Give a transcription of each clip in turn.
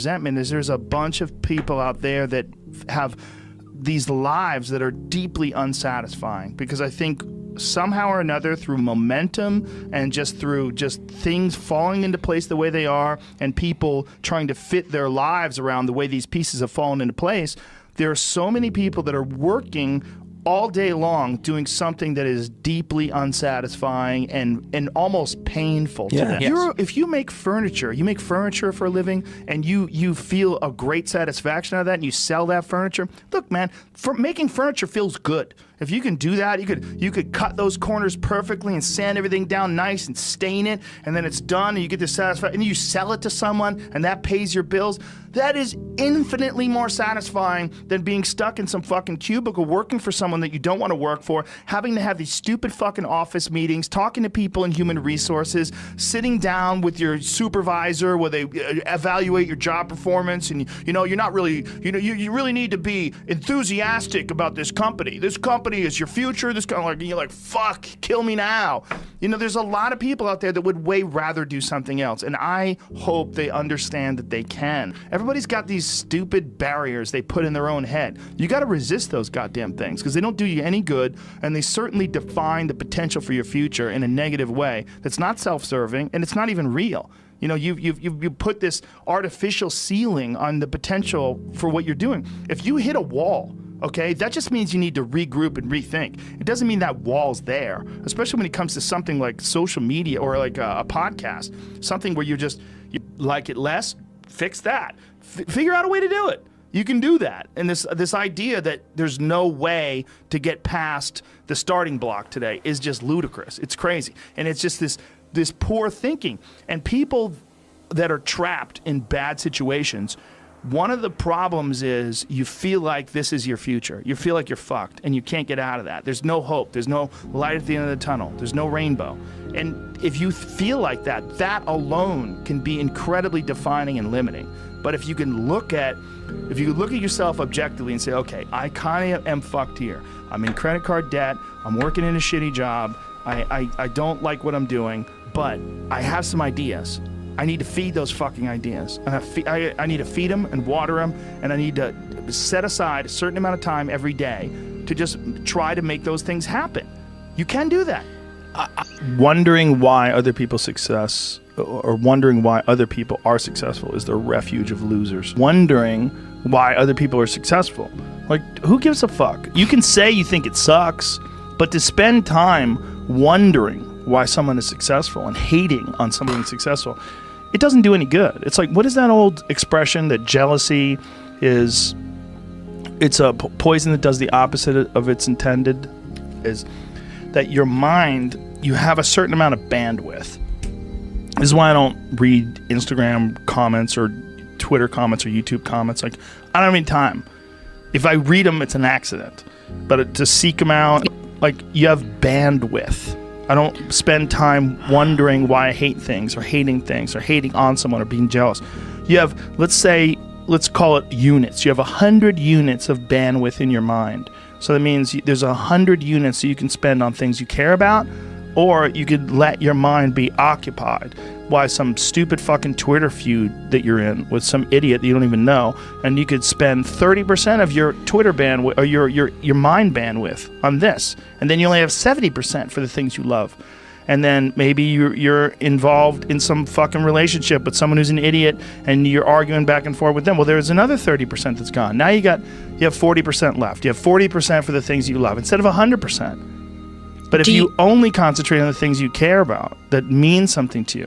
resentment is there's a bunch of people out there that have these lives that are deeply unsatisfying, because I think somehow or another, through momentum and just through things falling into place the way they are, and people trying to fit their lives around the way these pieces have fallen into place, there are so many people that are working all day long doing something that is deeply unsatisfying and almost painful to them. Yes. If you make furniture for a living, and you feel a great satisfaction out of that, and you sell that furniture, look, man, making furniture feels good. If you can do that, you could cut those corners perfectly and sand everything down nice and stain it, and then it's done, and you get this satisfaction, and you sell it to someone, and that pays your bills. That is infinitely more satisfying than being stuck in some fucking cubicle working for someone that you don't want to work for, having to have these stupid fucking office meetings, talking to people in human resources, sitting down with your supervisor where they evaluate your job performance, and you're not really, you really need to be enthusiastic about this company. This company is your future. This kind of you're like, fuck, kill me now. There's a lot of people out there that would way rather do something else, and I hope they understand that they can. Everybody's got these stupid barriers they put in their own head. You got to resist those goddamn things, because they don't do you any good, and they certainly define the potential for your future in a negative way that's not self-serving, and it's not even real. You put this artificial ceiling on the potential for what you're doing. If you hit a wall, okay, that just means you need to regroup and rethink. It doesn't mean that wall's there, especially when it comes to something like social media or like a podcast, something where you like it less, fix that. Figure out a way to do it. You can do that. And this idea that there's no way to get past the starting block today is just ludicrous. It's crazy. And it's just this poor thinking. And people that are trapped in bad situations, one of the problems is you feel like this is your future. You feel like you're fucked, and you can't get out of that. There's no hope. There's no light at the end of the tunnel. There's no rainbow. And if you feel like that, that alone can be incredibly defining and limiting. But if you look at yourself objectively and say, okay, I kind of am fucked here. I'm in credit card debt. I'm working in a shitty job. I don't like what I'm doing, but I have some ideas. I need to feed those fucking ideas. And I need to feed them and water them, and I need to set aside a certain amount of time every day to just try to make those things happen. You can do that. Wondering why other people's success, or wondering why other people are successful, is the refuge of losers. Wondering why other people are successful. Like, who gives a fuck? You can say you think it sucks, but to spend time wondering why someone is successful and hating on someone being successful, it doesn't do any good. It's like, what is that old expression that jealousy is, it's a poison that does the opposite of its intended? Is that your mind, you have a certain amount of bandwidth. This is why I don't read Instagram comments or Twitter comments or YouTube comments. Like, I don't have any time. If I read them, it's an accident. But to seek them out, like, you have bandwidth. I don't spend time wondering why I hate things or hating on someone or being jealous. You have, let's call it units. You have 100 units of bandwidth in your mind. So that means there's 100 units that you can spend on things you care about, or you could let your mind be occupied by some stupid fucking Twitter feud that you're in with some idiot that you don't even know, and you could spend 30% of your Twitter bandwidth or your mind bandwidth on this, and then you only have 70% for the things you love. And then maybe you're involved in some fucking relationship with someone who's an idiot, and you're arguing back and forth with them. Well, there's another 30% that's gone. Now you have 40% left. You have 40% for the things you love instead of 100%. But if you only concentrate on the things you care about that mean something to you,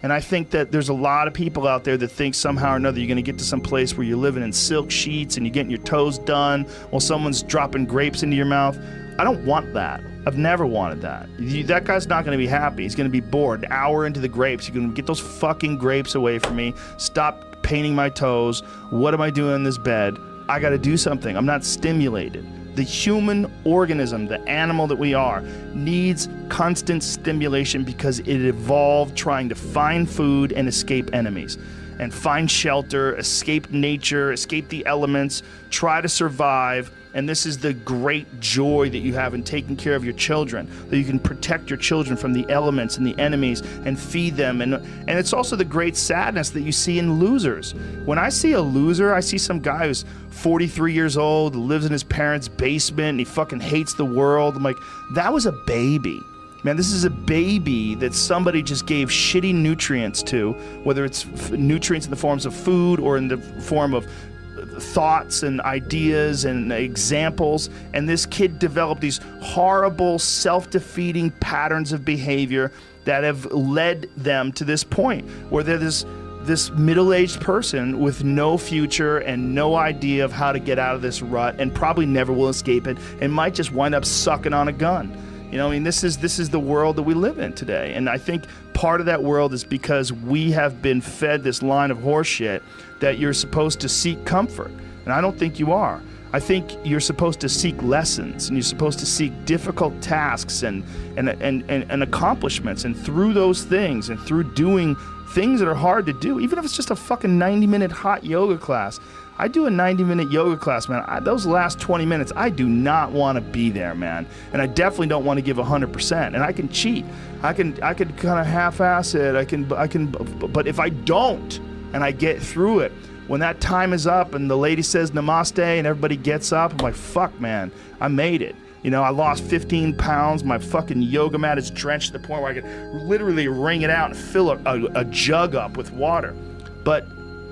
and I think that there's a lot of people out there that think somehow or another you're going to get to some place where you're living in silk sheets and you're getting your toes done while someone's dropping grapes into your mouth. I don't want that. I've never wanted that. That guy's not going to be happy. He's going to be bored. An hour into the grapes, you're going to get those fucking grapes away from me. Stop painting my toes. What am I doing in this bed? I got to do something. I'm not stimulated. The human organism, the animal that we are, needs constant stimulation because it evolved trying to find food and escape enemies. and find shelter, escape nature, escape the elements, try to survive. And this is the great joy that you have in taking care of your children, that you can protect your children from the elements and the enemies and feed them. And it's also the great sadness that you see in losers. When I see a loser, I see some guy who's 43 years old, lives in his parents' basement, and he fucking hates the world. I'm like, that was a baby. Man, this is a baby that somebody just gave shitty nutrients to, whether it's nutrients in the forms of food or in the form of thoughts and ideas and examples, and this kid developed these horrible self-defeating patterns of behavior that have led them to this point where they're this middle-aged person with no future and no idea of how to get out of this rut, and probably never will escape it, and might just wind up sucking on a gun. You know, I mean, this is the world that we live in today. And I think part of that world is because we have been fed this line of horseshit that you're supposed to seek comfort. And I don't think you are. I think you're supposed to seek lessons, and you're supposed to seek difficult tasks and accomplishments. And through those things, and through doing things that are hard to do, even if it's just a fucking 90-minute hot yoga class. I do a 90-minute yoga class, man. Those last 20 minutes, I do not want to be there, man. And I definitely don't want to give 100%. And I can cheat. I can kind of half-ass it. I can. But if I don't, and I get through it, when that time is up and the lady says namaste and everybody gets up, I'm like, fuck, man, I made it. You know, I lost 15 pounds. My fucking yoga mat is drenched to the point where I could literally wring it out and fill a jug up with water. But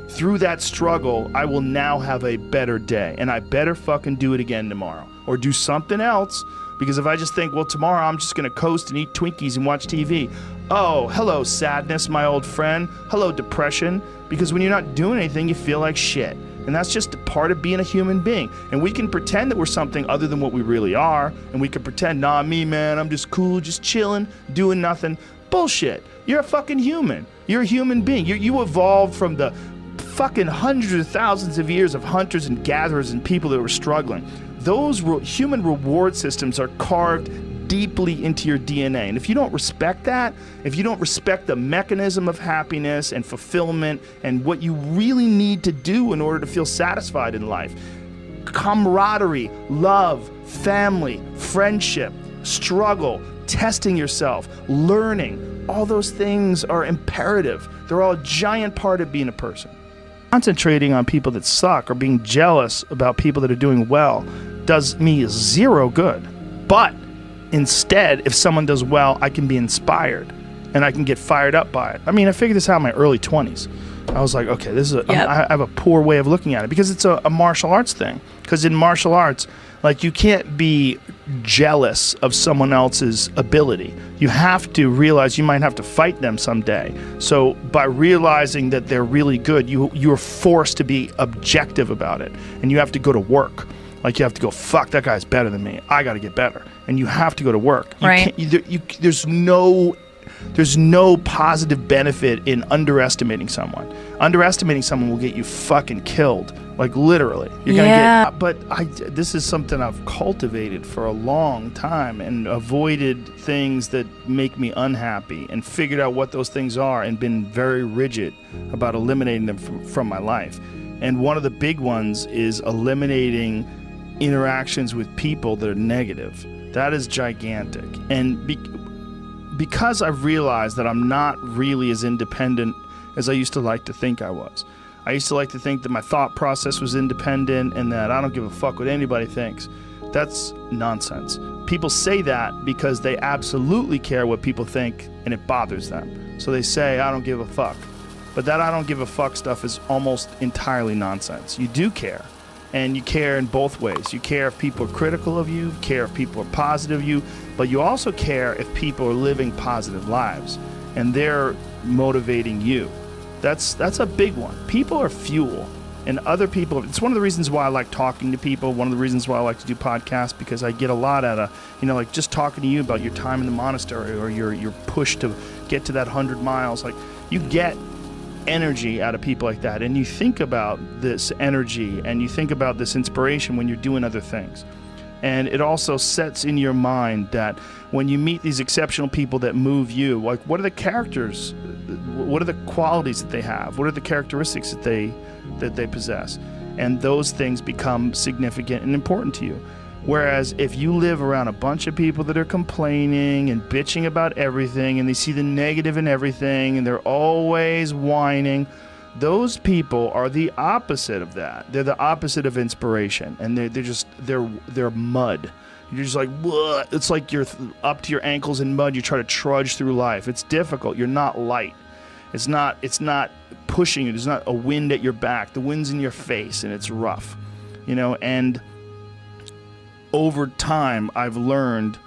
through that struggle, I will now have a better day, and I better fucking do it again tomorrow or do something else, because if I just think, well, tomorrow I'm just going to coast and eat Twinkies and watch TV. Oh, hello, sadness, my old friend. Hello, depression. Because when you're not doing anything, you feel like shit. And that's just a part of being a human being. And we can pretend that we're something other than what we really are. And we can pretend, nah, me, man, I'm just cool, just chilling, doing nothing. Bullshit. You're a fucking human. You're a human being. You evolved from the fucking hundreds of thousands of years of hunters and gatherers and people that were struggling. Those human reward systems are carved deeply into your DNA. And if you don't respect that, if you don't respect the mechanism of happiness and fulfillment and what you really need to do in order to feel satisfied in life, camaraderie, love, family, friendship, struggle, testing yourself, learning, all those things are imperative. They're all a giant part of being a person. Concentrating on people that suck or being jealous about people that are doing well does me zero good. But instead, if someone does well, I can be inspired and I can get fired up by it. I mean, I figured this out in my early 20s. I was like, okay, this is I have a poor way of looking at it, because it's a martial arts thing. Because in martial arts, like, you can't be jealous of someone else's ability. You have to realize you might have to fight them someday. So by realizing that they're really good, you're forced to be objective about it. And you have to go to work. Like, you have to go, fuck, that guy's better than me. I got to get better. And you have to go to work. Right. There's no positive benefit in underestimating someone. Underestimating someone will get you fucking killed. Like, literally. You're gonna get. But this is something I've cultivated for a long time and avoided things that make me unhappy and figured out what those things are and been very rigid about eliminating them from my life. And one of the big ones is eliminating interactions with people that are negative. That is gigantic. And because I've realized that I'm not really as independent as I used to like to think I was. I used to like to think that my thought process was independent and that I don't give a fuck what anybody thinks. That's nonsense. People say that because they absolutely care what people think and it bothers them. So they say, I don't give a fuck. But that I don't give a fuck stuff is almost entirely nonsense. You do care. And you care in both ways. You care if people are critical of you, care if people are positive of you, but you also care if people are living positive lives and they're motivating you. That's a big one. People are fuel, and other people, it's one of the reasons why I like talking to people, one of the reasons why I like to do podcasts, because I get a lot out of, like just talking to you about your time in the monastery or your push to get to that 100 miles. Like, you get energy out of people like that, and you think about this energy and you think about this inspiration when you're doing other things. And it also sets in your mind that when you meet these exceptional people that move you, like, what are the characters what are the qualities that they have? What are the characteristics that they possess? And those things become significant and important to you. Whereas if you live around a bunch of people that are complaining and bitching about everything, and they see the negative in everything, and they're always whining, those people are the opposite of that. They're the opposite of inspiration, and they're mud. You're just like, what? It's like you're up to your ankles in mud. You try to trudge through life. It's difficult. You're not light. It's not pushing you. There's not a wind at your back. The wind's in your face, and it's rough, and over time, I've learned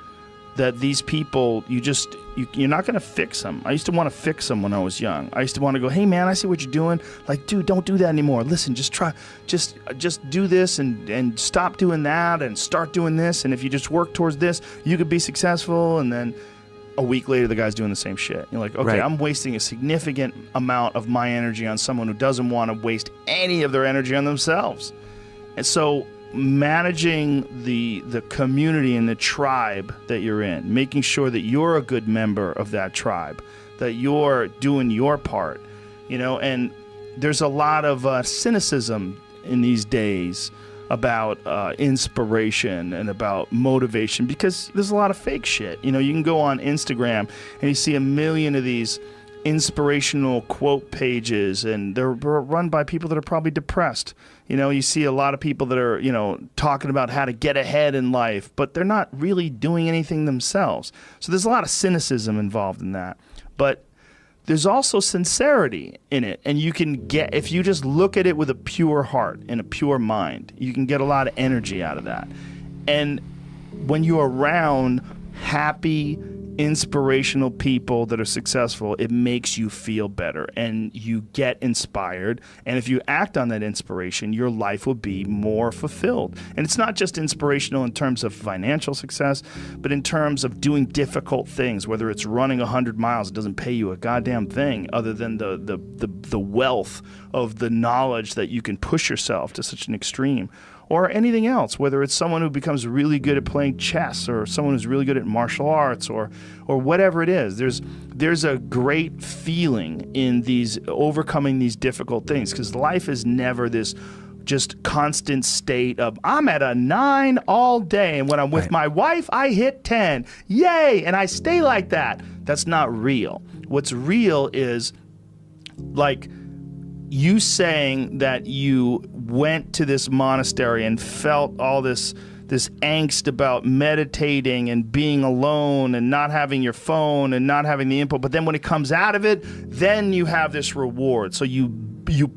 that these people, you're not going to fix them. I used to want to fix them when I was young. I used to want to go, hey man, I see what you're doing. Like, dude, don't do that anymore. Listen, just do this and stop doing that and start doing this. And if you just work towards this, you could be successful. And then a week later, the guy's doing the same shit. You're like, okay, right. I'm wasting a significant amount of my energy on someone who doesn't want to waste any of their energy on themselves. And so managing the community and the tribe that you're in, making sure that you're a good member of that tribe, that you're doing your part, and there's a lot of cynicism in these days about inspiration and about motivation, because there's a lot of fake shit. You can go on Instagram and you see a million of these inspirational quote pages, and they're run by people that are probably depressed. You see a lot of people that are, talking about how to get ahead in life, but they're not really doing anything themselves. So there's a lot of cynicism involved in that. But there's also sincerity in it. And you can get, if you just look at it with a pure heart and a pure mind, you can get a lot of energy out of that. And when you're around happy, inspirational people that are successful, it makes you feel better and you get inspired. And if you act on that inspiration, your life will be more fulfilled. And it's not just inspirational in terms of financial success, but in terms of doing difficult things, whether it's running 100 miles. It doesn't pay you a goddamn thing other than the wealth of the knowledge that you can push yourself to such an extreme. Or anything else, whether it's someone who becomes really good at playing chess, or someone who's really good at martial arts, or whatever it is. There's a great feeling in these overcoming these difficult things, because life is never this just constant state of, I'm at a 9 all day, and when I'm with my wife, I hit 10. Yay! And I stay like that. That's not real. What's real is, like, you saying that you went to this monastery and felt all this angst about meditating and being alone and not having your phone and not having the input, but then when it comes out of it, then you have this reward. So you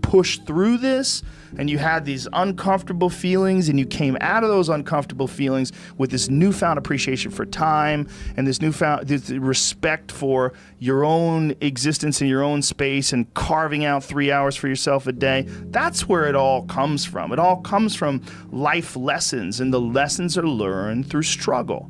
push through this, and you had these uncomfortable feelings, and you came out of those uncomfortable feelings with this newfound appreciation for time and this respect for your own existence in your own space, and carving out 3 hours for yourself a day. That's where it all comes from. It all comes from life lessons, and the lessons are learned through struggle.